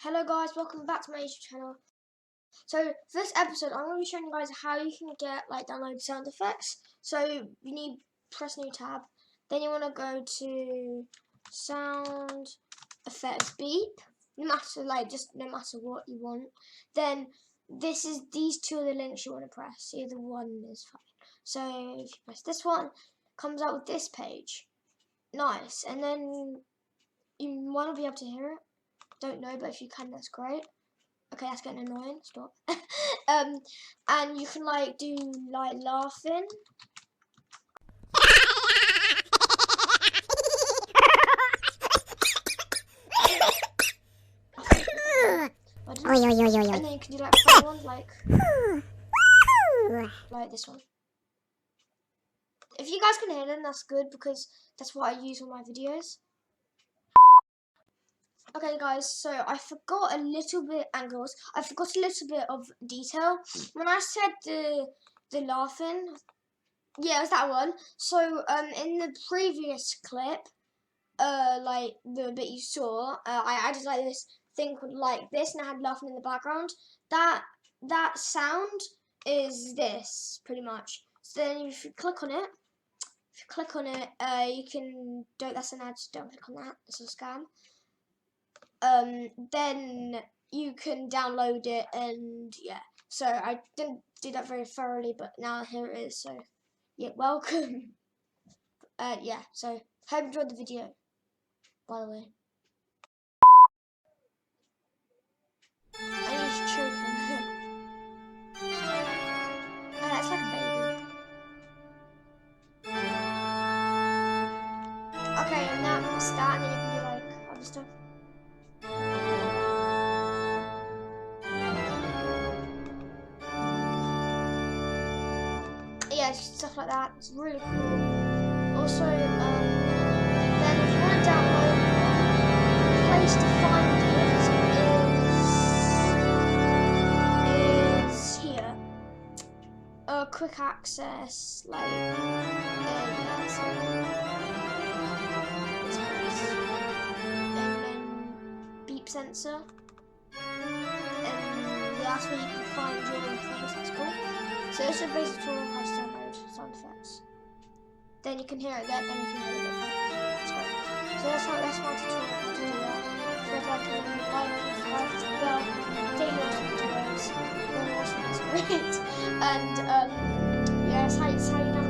Hello guys, welcome back to my YouTube channel. So for this episode, I'm going to be showing you guys how you can get download sound effects. So you need press new tab, then you want to go to sound effects beep. No matter what you want. Then these two are the links you want to press. Either one is fine. So if you press this one, it comes out with this page. Nice, and then you want to be able to hear it. Don't know, but if you can, that's great. Okay, that's getting annoying. Stop. And you can do laughing. And then you can do fun ones like this one. If you guys can hear them, that's good because that's what I use on my videos. Okay guys, so I forgot a little bit angles. I forgot a little bit of detail. When I said the laughing, yeah, it was that one. So in the previous clip, the bit you saw, I added this thing like this, and I had laughing in the background. That sound is this pretty much. So then if you click on it, you can that's an ad. So don't click on that. It's a scam. Then you can download it, and yeah. So I didn't do that very thoroughly, but now here it is. So yeah, welcome. Yeah. So hope you enjoyed the video. By the way, I used choking. That's like a baby. Okay, and now I'm gonna start, and then you can do other stuff. Yeah, stuff like that. It's really cool. Also, then if you want to download, the place to find it is here. Quick access, and then beep sensor, and that's where you can find your things. That's cool. So this is a basic tutorial on how to download sound effects. Then you can hear it there, then you can hear it there. So that's my tutorial on how to do that. If you'd like to subscribe to the bell, take notes of the tutorials, then watch this great. And yeah, that's how you download